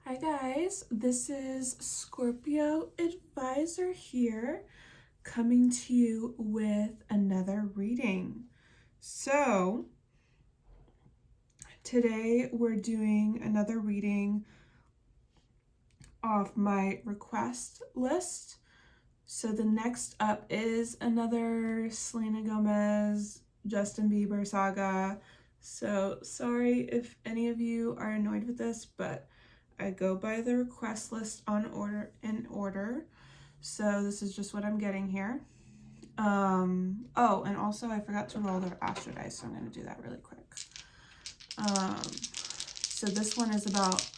Hi guys, this is Scorpio Advisor here, coming to you with another reading. So today we're doing another reading off my request list. So the next up is another Selena Gomez, Justin Bieber saga. So sorry if any of you are annoyed with this, but I go by the request list in order. So this is just what I'm getting here. Oh, and also I forgot to roll their astro dice, so I'm going to do that really quick. So this one is about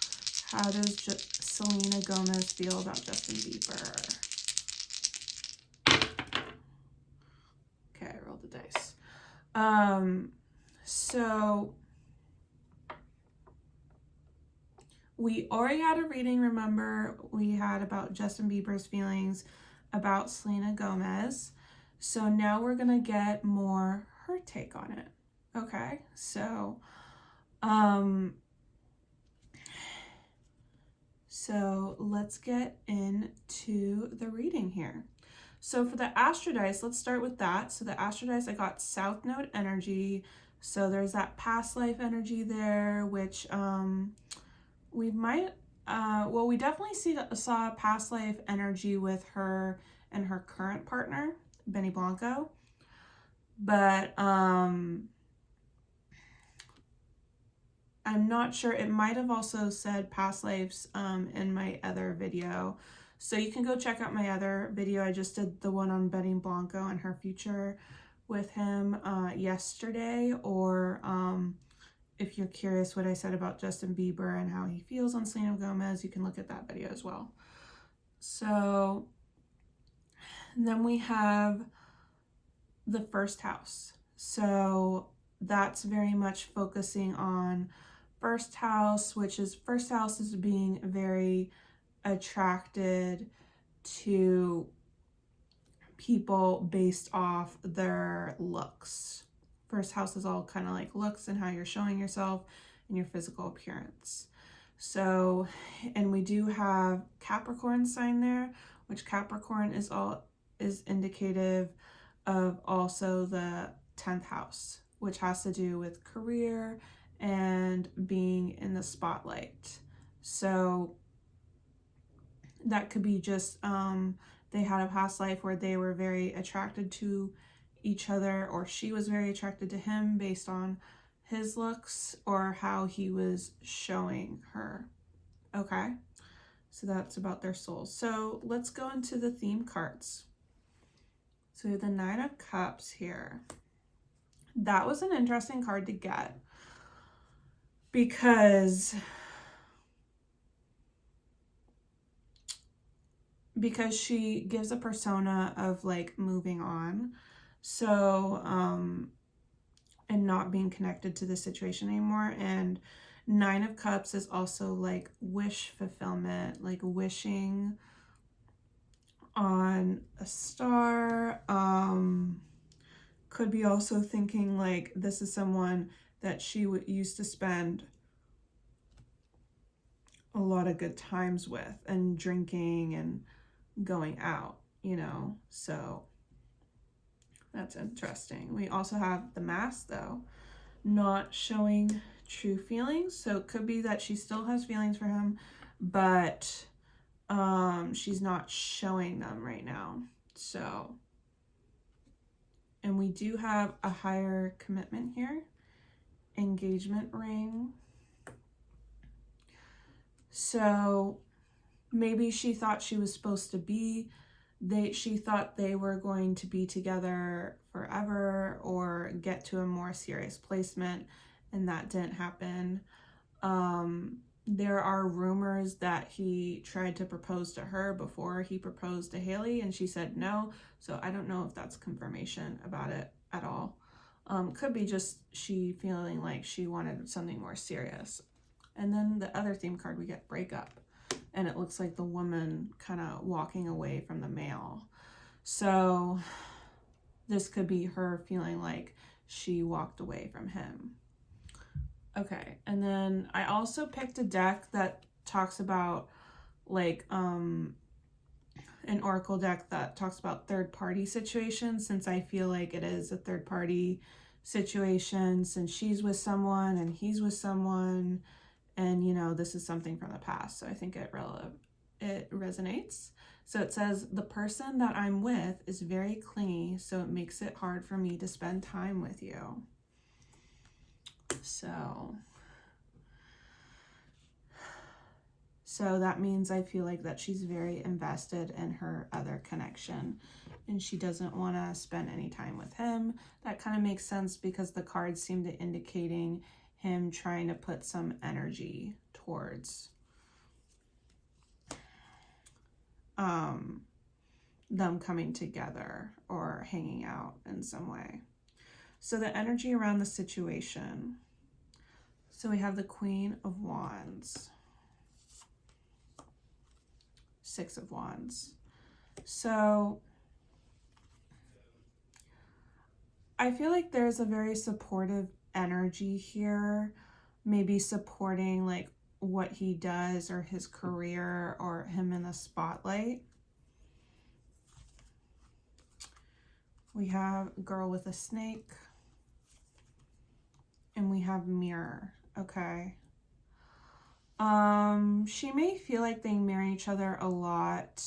how does Selena Gomez feel about Justin Bieber. Okay, I rolled the dice. So we already had a reading, remember? We had about Justin Bieber's feelings about Selena Gomez. So now we're going to get more her take on it. Okay, so let's get into the reading here. So for the astro dice, let's start with that. So the astro dice, I got South Node energy. So there's that past life energy there, which we might, we definitely saw past life energy with her and her current partner, Benny Blanco. But I'm not sure. It might have also said past lives in my other video. So you can go check out my other video. I just did the one on Benny Blanco and her future with him yesterday. Or if you're curious what I said about Justin Bieber and how he feels on Selena Gomez, you can look at that video as well. So then we have the first house. So that's very much focusing on first house, which is first house is being very attracted to people based off their looks. First house is all kind of like looks and how you're showing yourself and your physical appearance. So, and we do have Capricorn sign there, which Capricorn is indicative of also the 10th house, which has to do with career and being in the spotlight. So that could be just they had a past life where they were very attracted to each other, or she was very attracted to him based on his looks or how he was showing her. Okay, so that's about their souls. So let's go into the theme cards. So we have the 9 of Cups here. That was an interesting card to get because she gives a persona of like moving on. So, and not being connected to the situation anymore. And 9 of Cups is also like wish fulfillment, like wishing on a star. Could be also thinking like this is someone that she used to spend a lot of good times with and drinking and going out, so that's interesting. We also have the Mask though, not showing true feelings. So it could be that she still has feelings for him, but she's not showing them right now. So, and we do have a higher commitment here, engagement ring. So maybe she thought she was supposed to be, she thought they were going to be together forever or get to a more serious placement, and that didn't happen. There are rumors that he tried to propose to her before he proposed to Haley and she said no. So I don't know if that's confirmation about it at all. Could be just she feeling like she wanted something more serious. And then the other theme card, we get breakup. And it looks like the woman kind of walking away from the male. So this could be her feeling like she walked away from him. Okay, and then I also picked a deck that talks about like an oracle deck that talks about third party situations, since I feel like it is a third party situation, since she's with someone and he's with someone, and you know, this is something from the past. So I think it resonates. So it says, the person that I'm with is very clingy, so it makes it hard for me to spend time with you. So that means I feel like that she's very invested in her other connection and she doesn't want to spend any time with him. That kind of makes sense because the cards seem to indicating him trying to put some energy towards them coming together or hanging out in some way. So the energy around the situation. So we have the Queen of Wands, Six of Wands. So I feel like there's a very supportive energy here, maybe supporting like what he does or his career or him in the spotlight. We have Girl with a Snake and we have Mirror. Okay. She may feel like they marry each other a lot,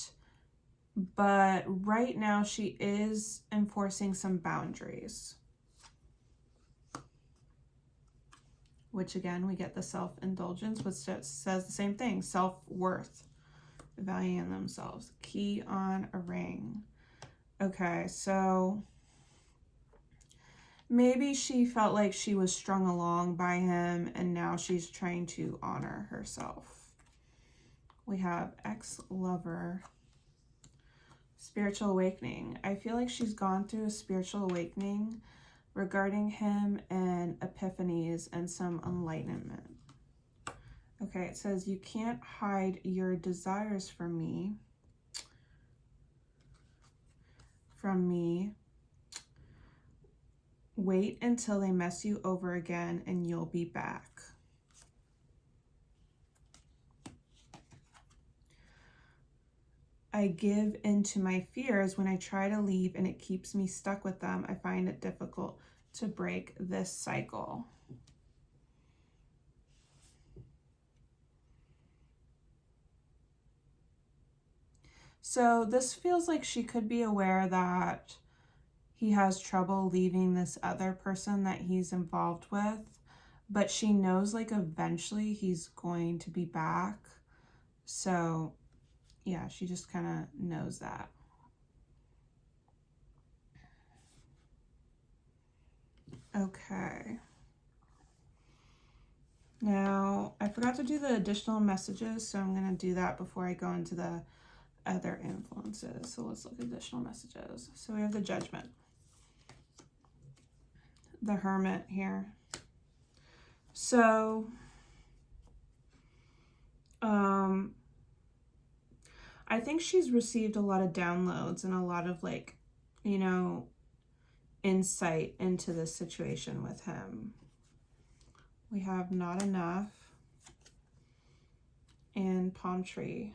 but right now she is enforcing some boundaries. Which again, we get the self-indulgence, which says the same thing, self-worth, valuing themselves. Key on a ring. Okay, so maybe she felt like she was strung along by him and now she's trying to honor herself. We have ex-lover, spiritual awakening. I feel like she's gone through a spiritual awakening regarding him and epiphanies and some enlightenment. Okay, it says, you can't hide your desires from me. Wait until they mess you over again and you'll be back. I give into my fears when I try to leave and it keeps me stuck with them. I find it difficult to break this cycle. So this feels like she could be aware that he has trouble leaving this other person that he's involved with, but she knows like eventually he's going to be back. So yeah, she just kind of knows that. Okay. Now, I forgot to do the additional messages, so I'm going to do that before I go into the other influences. So let's look at additional messages. So we have the Judgment, the Hermit here. So, I think she's received a lot of downloads and a lot of like, you know, insight into this situation with him. We have Not Enough and Palm Tree.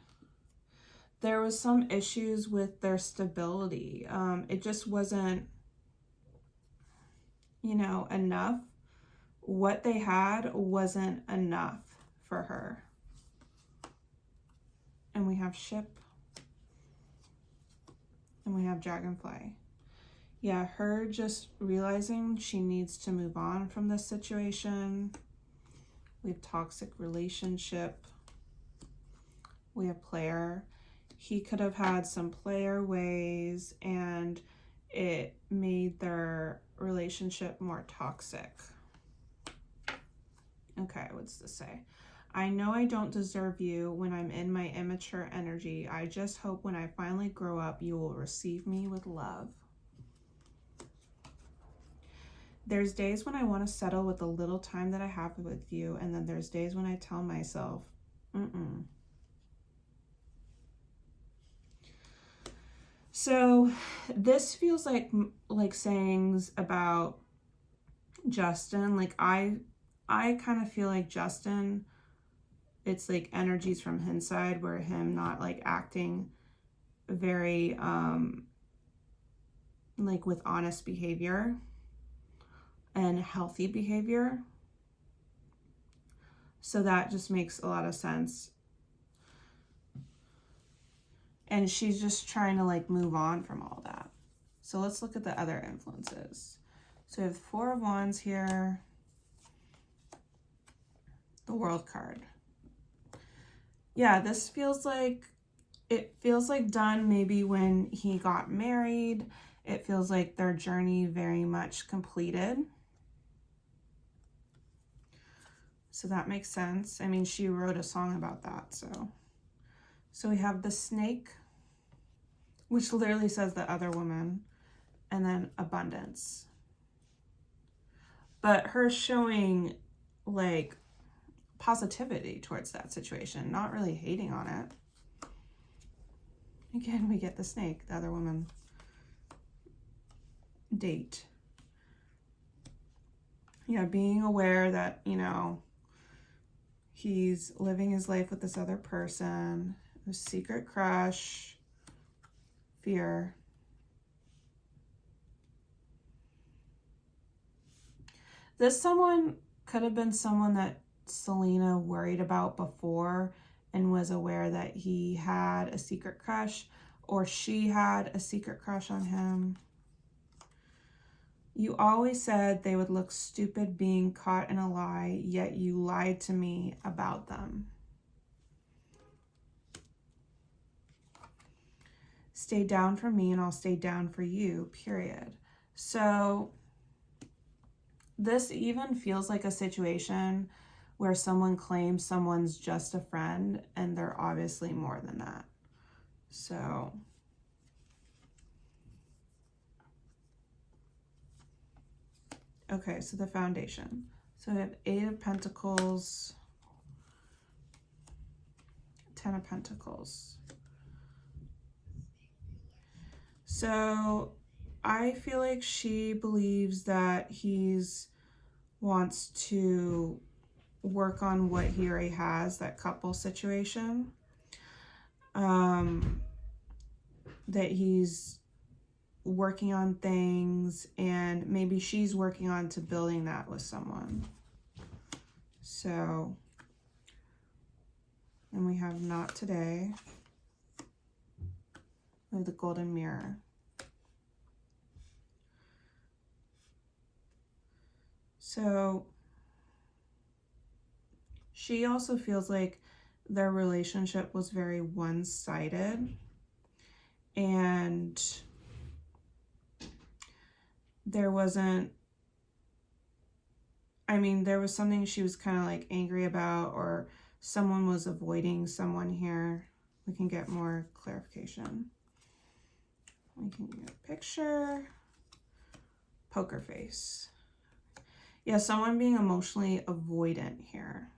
There was some issues with their stability. It just wasn't, you know, enough. What they had wasn't enough for her. And we have Ship. And we have Dragonfly. Yeah, her just realizing she needs to move on from this situation. We have Toxic Relationship. We have Player. He could have had some player ways and it made their relationship more toxic. Okay, what's this say? I know I don't deserve you when I'm in my immature energy. I just hope when I finally grow up, you will receive me with love. There's days when I want to settle with the little time that I have with you, and then there's days when I tell myself, So this feels like sayings about Justin. Like I kind of feel like Justin it's like energies from his side where him not like acting very like with honest behavior and healthy behavior. So that just makes a lot of sense. And she's just trying to like move on from all that. So let's look at the other influences. So we have 4 of Wands here, the World card. Yeah, this feels like, it feels like done maybe when he got married. It feels like their journey very much completed. So that makes sense. I mean, she wrote a song about that, So we have the snake, which literally says the other woman, and then abundance. But her showing like positivity towards that situation, not really hating on it. Again, we get the snake, the other woman. Date. Yeah, being aware that, you know, he's living his life with this other person, a secret crush, fear. This someone could have been someone that Selena worried about before and was aware that he had a secret crush, or she had a secret crush on him. You always said they would look stupid being caught in a lie, yet you lied to me about them. Stay down for me and I'll stay down for you, period. So this even feels like a situation where someone claims someone's just a friend and they're obviously more than that. So okay, so the foundation. So we have 8 of Pentacles, 10 of Pentacles. So I feel like she believes that he's wants to work on what he already has, that couple situation. That he's working on things, and maybe she's working on to building that with someone. So, and we have not today. We have the golden mirror. So she also feels like their relationship was very one-sided, and there wasn't, I mean, there was something she was kind of like angry about, or someone was avoiding someone here. We can get more clarification. We can get a picture. Poker face. Yeah, someone being emotionally avoidant here.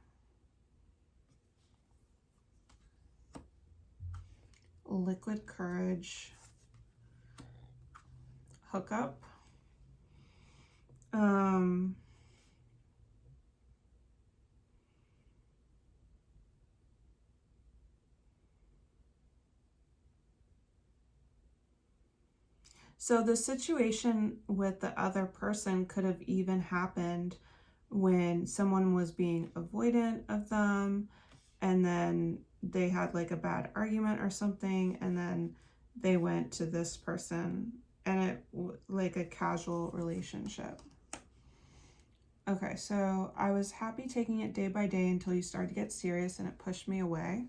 Liquid courage. Hookup. So the situation with the other person could have even happened when someone was being avoidant of them, and then they had like a bad argument or something, and then they went to this person, and it like a casual relationship. Okay, so I was happy taking it day by day until you started to get serious and it pushed me away.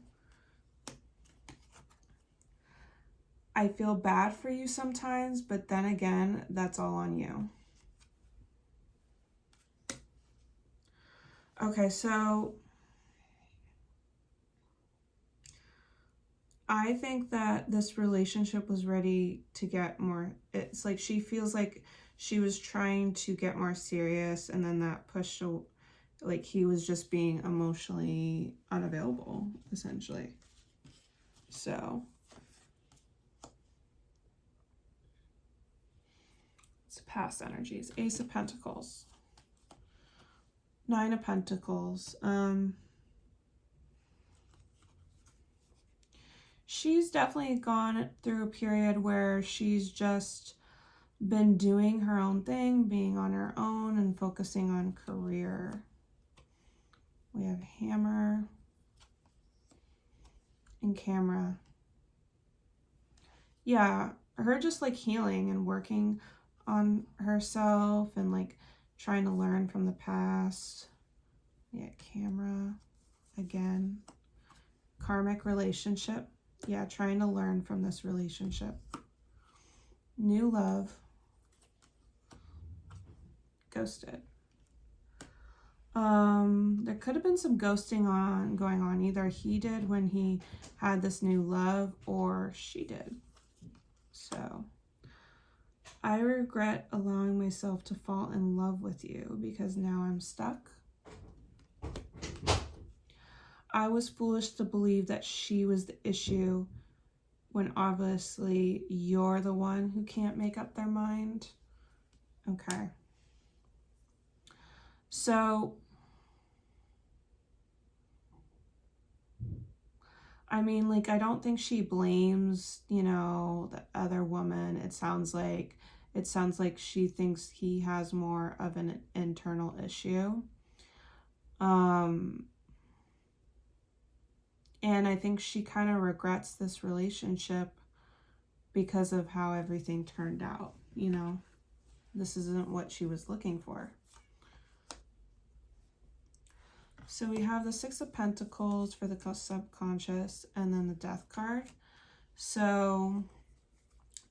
I feel bad for you sometimes, but then again, that's all on you. Okay, so I think that this relationship was ready to get more, it's like she feels like she was trying to get more serious, and then that pushed, like he was just being emotionally unavailable, essentially. So it's past energies. Ace of Pentacles. 9 of Pentacles. she's definitely gone through a period where she's just been doing her own thing, being on her own and focusing on career. We have hammer and camera. Yeah, her just like healing and working on herself and like trying to learn from the past. Yeah, camera again. Karmic relationship. Yeah, trying to learn from this relationship. New love. Ghosted. There could have been some ghosting going on. Either he did when he had this new love or she did. So I regret allowing myself to fall in love with you because now I'm stuck. I was foolish to believe that she was the issue when obviously you're the one who can't make up their mind. Okay. So, I mean, like, I don't think she blames, you know, the other woman. It sounds like she thinks he has more of an internal issue. And I think she kind of regrets this relationship because of how everything turned out, you know. This isn't what she was looking for. So we have the Six of Pentacles for the subconscious and then the Death card. So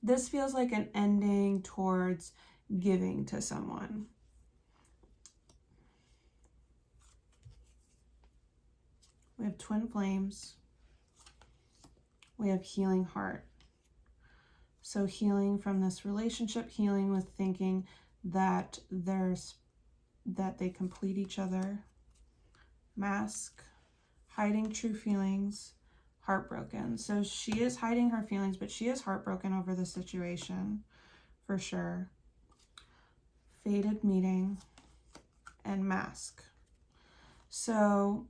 this feels like an ending towards giving to someone. We have Twin Flames. We have Healing Heart. So healing from this relationship, healing with thinking that they complete each other. Mask, hiding true feelings, heartbroken. So she is hiding her feelings, but she is heartbroken over the situation for sure. Fated meeting and mask. So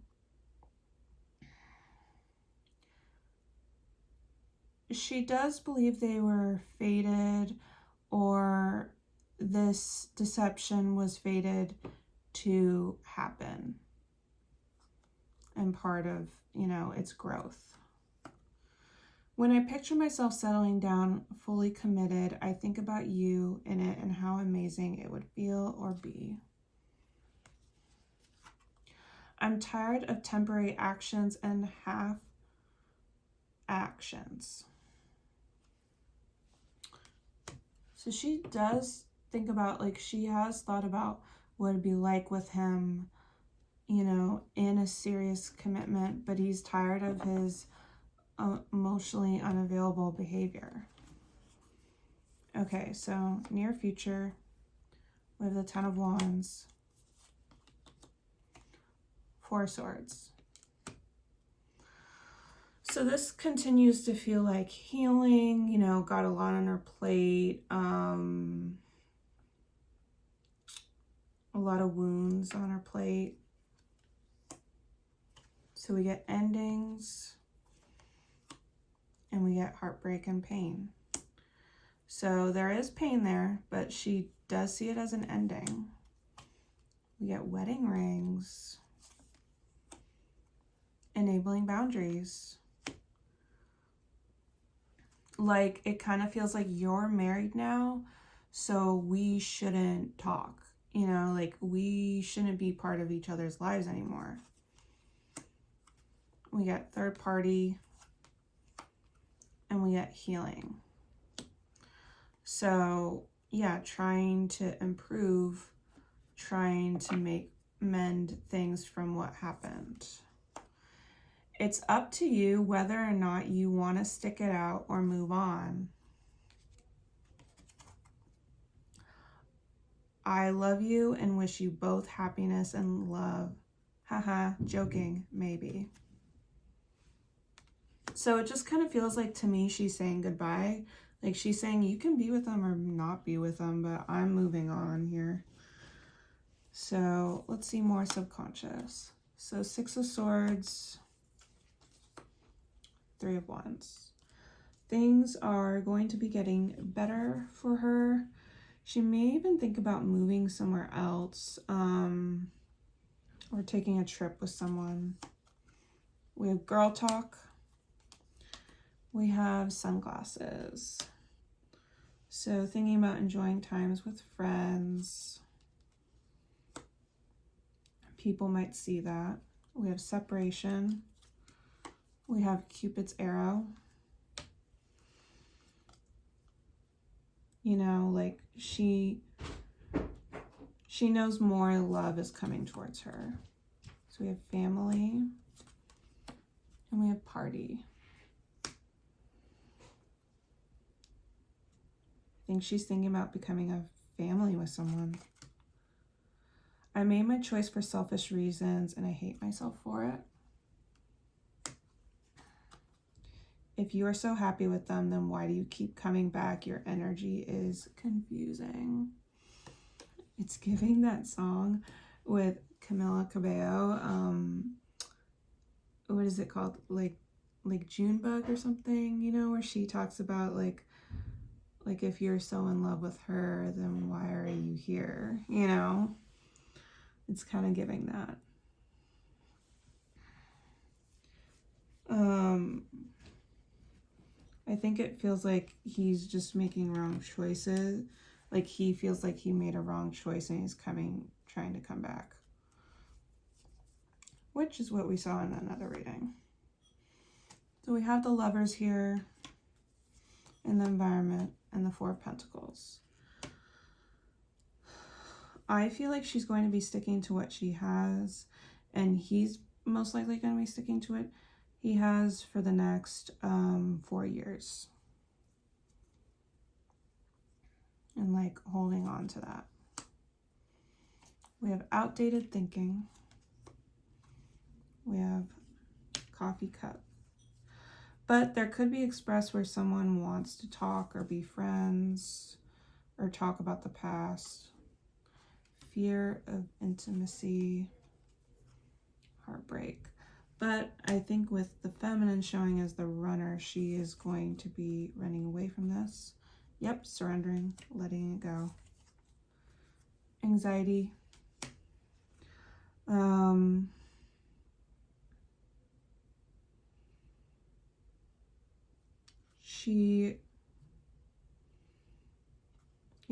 she does believe they were fated, or this deception was fated to happen and part of, you know, its growth. When I picture myself settling down, fully committed, I think about you in it and how amazing it would feel or be. I'm tired of temporary actions and half actions. So she does think about, like, she has thought about what it'd be like with him, you know, in a serious commitment, but he's tired of his emotionally unavailable behavior. Okay, so near future, we have the Ten of Wands, Four of Swords. So this continues to feel like healing, you know, got a lot on her plate, a lot of wounds on her plate. So we get endings and we get heartbreak and pain. So there is pain there, but she does see it as an ending. We get wedding rings, enabling boundaries. Like, it kind of feels like you're married now, so we shouldn't talk, you know, like we shouldn't be part of each other's lives anymore. We get third party and we get healing. So yeah, trying to improve, trying to mend things from what happened. It's up to you whether or not you want to stick it out or move on. I love you and wish you both happiness and love. Haha, joking, maybe. So it just kind of feels like, to me, she's saying goodbye. Like, she's saying you can be with them or not be with them, but I'm moving on here. So let's see more subconscious. So Six of Swords, Three of Wands. Things are going to be getting better for her. She may even think about moving somewhere else, or taking a trip with someone. We have girl talk. We have sunglasses. So thinking about enjoying times with friends. People might see that. We have separation. We have Cupid's arrow. You know, like she knows more love is coming towards her. So we have family and we have party. I think she's thinking about becoming a family with someone. I made my choice for selfish reasons and I hate myself for it. If you are so happy with them, then why do you keep coming back? Your energy is confusing. It's giving that song with Camila Cabello. What is it called? Like Junebug or something, you know, where she talks about like if you're so in love with her, then why are you here? You know, it's kind of giving that. I think it feels like he's just making wrong choices. Like he feels like he made a wrong choice and he's trying to come back. Which is what we saw in another reading. So we have the Lovers here in the environment and the Four of Pentacles. I feel like she's going to be sticking to what she has, and he's most likely going to be sticking to it. He has for the next 4 years. And like holding on to that. We have outdated thinking. We have coffee cup. But there could be expressed where someone wants to talk or be friends or talk about the past. Fear of intimacy. Heartbreak. But I think with the feminine showing as the runner, she is going to be running away from this. Yep, surrendering, letting it go. Anxiety.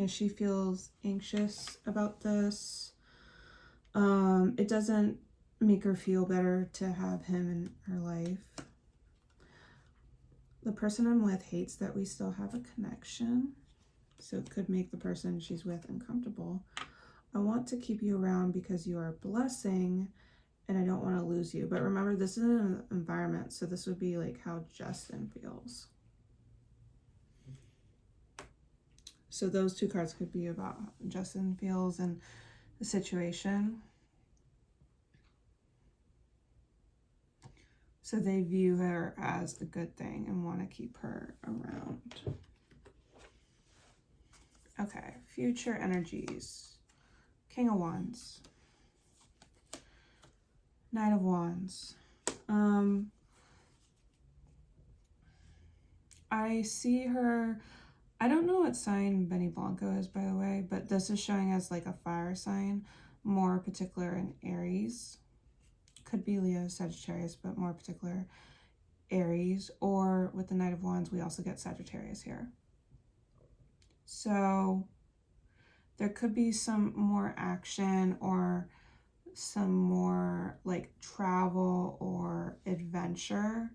She feels anxious about this. It doesn't make her feel better to have him in her life. The person I'm with hates that we still have a connection, so it could make the person she's with uncomfortable. I want to keep you around because you are a blessing and I don't want to lose you. But remember, this is an environment, so this would be like how Justin feels. So those two cards could be about how Justin feels and the situation. So they view her as a good thing and want to keep her around. Okay, future energies. King of Wands. Knight of Wands. I see her, I don't know what sign Benny Blanco is, by the way, but this is showing as like a fire sign, more particular in Aries. Could be Leo, Sagittarius, but more particular Aries. Or with the Knight of Wands, we also get Sagittarius here. So there could be some more action or some more like travel or adventure.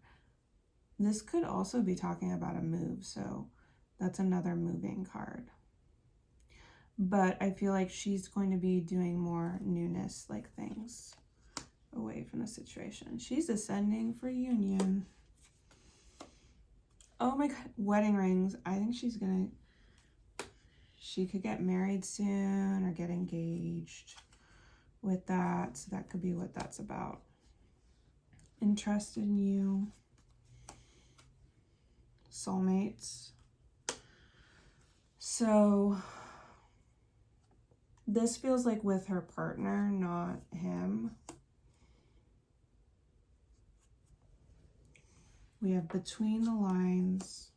This could also be talking about a move, so that's another moving card. But I feel like she's going to be doing more newness like things away from the situation. She's ascending for union. Oh my god, wedding rings. I think she could get married soon or get engaged with that. So that could be what that's about. Interested in you. Soulmates. So this feels like with her partner, not him. We have between the lines,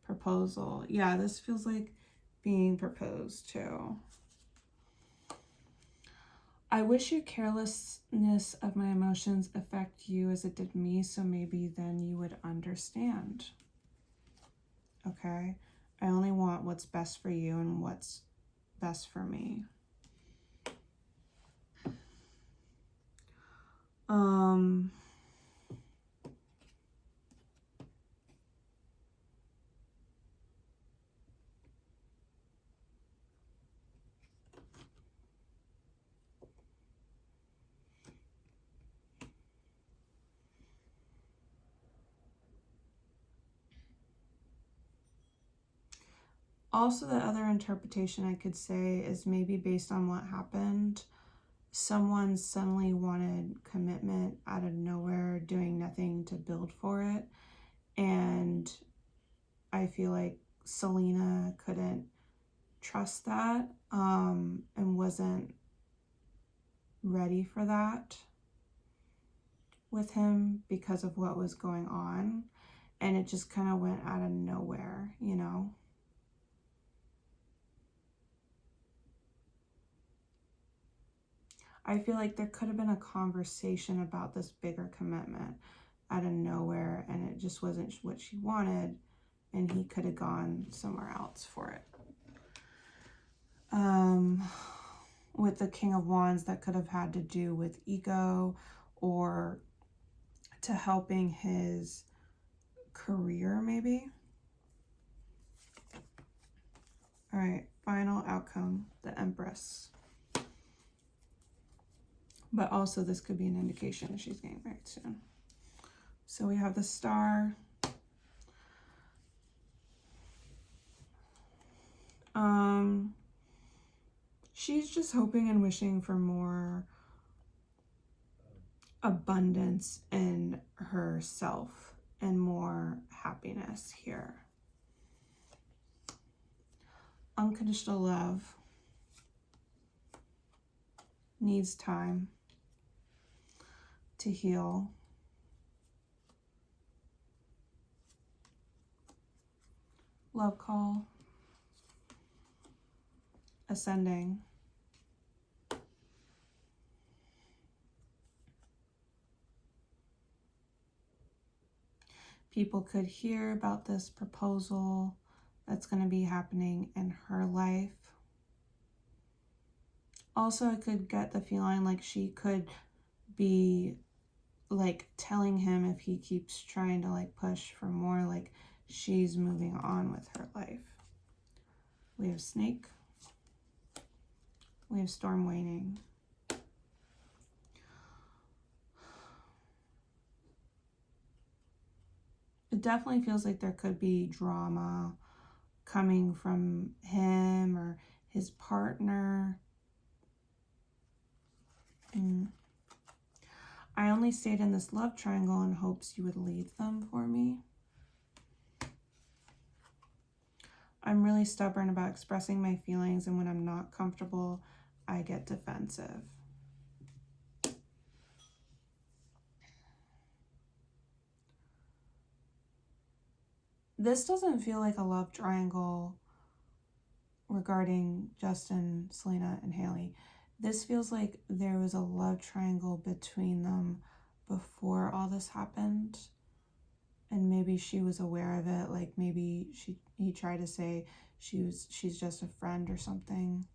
proposal. Yeah, this feels like being proposed to. I wish your carelessness of my emotions affect you as it did me, so maybe then you would understand. Okay? I only want what's best for you and what's best for me. Also, the other interpretation I could say is maybe based on what happened, someone suddenly wanted commitment out of nowhere, doing nothing to build for it. And I feel like Selena couldn't trust that and wasn't ready for that with him because of what was going on. And it just kind of went out of nowhere, you know? I feel like there could have been a conversation about this bigger commitment out of nowhere, and it just wasn't what she wanted, and he could have gone somewhere else for it. With the King of Wands, that could have had to do with ego or to helping his career, maybe. All right, final outcome, the Empress. But also this could be an indication that she's getting married soon. So we have the Star. She's just hoping and wishing for more abundance in herself and more happiness here. Unconditional love needs time to heal. Love call. Ascending. People could hear about this proposal that's going to be happening in her life. Also, I could get the feeling like she could be like telling him if he keeps trying to like push for more, like she's moving on with her life. We have Snake. We have Storm waning. It definitely feels like there could be drama coming from him or his partner. And I only stayed in this love triangle in hopes you would leave them for me. I'm really stubborn about expressing my feelings, and when I'm not comfortable, I get defensive. This doesn't feel like a love triangle regarding Justin, Selena, and Haley. This feels like there was a love triangle between them before all this happened. And maybe she was aware of it. Like maybe he tried to say she's just a friend or something.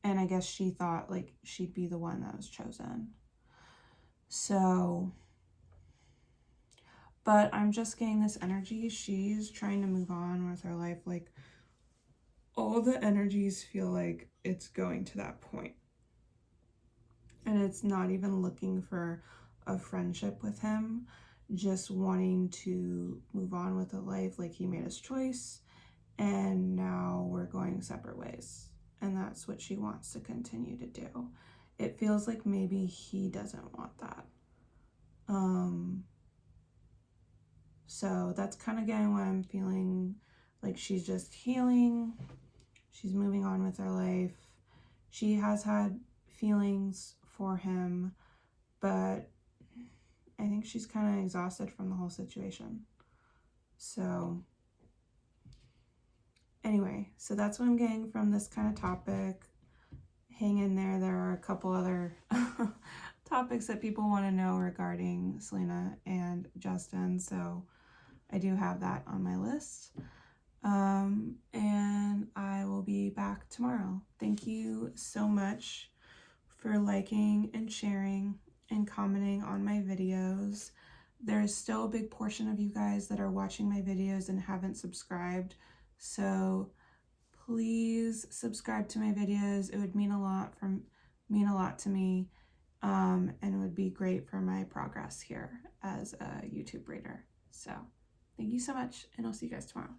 And I guess she thought like she'd be the one that was chosen. So, but I'm just getting this energy. She's trying to move on with her life. Like all the energies feel like it's going to that point. And it's not even looking for a friendship with him, just wanting to move on with a life. Like he made his choice and now we're going separate ways. And that's what she wants to continue to do. It feels like maybe he doesn't want that. So that's kind of getting what I'm feeling. Like she's just healing. She's moving on with her life. She has had feelings for him, but I think she's kind of exhausted from the whole situation. So anyway, so that's what I'm getting from this kind of topic. Hang in there. There are a couple other topics that people want to know regarding Selena and Justin, so I do have that on my list. And I will be back tomorrow. Thank you so much for liking and sharing and commenting on my videos. There is still a big portion of you guys that are watching my videos and haven't subscribed, so please subscribe to my videos. It would mean a lot to me, and it would be great for my progress here as a YouTube breeder. So thank you so much, and I'll see you guys tomorrow.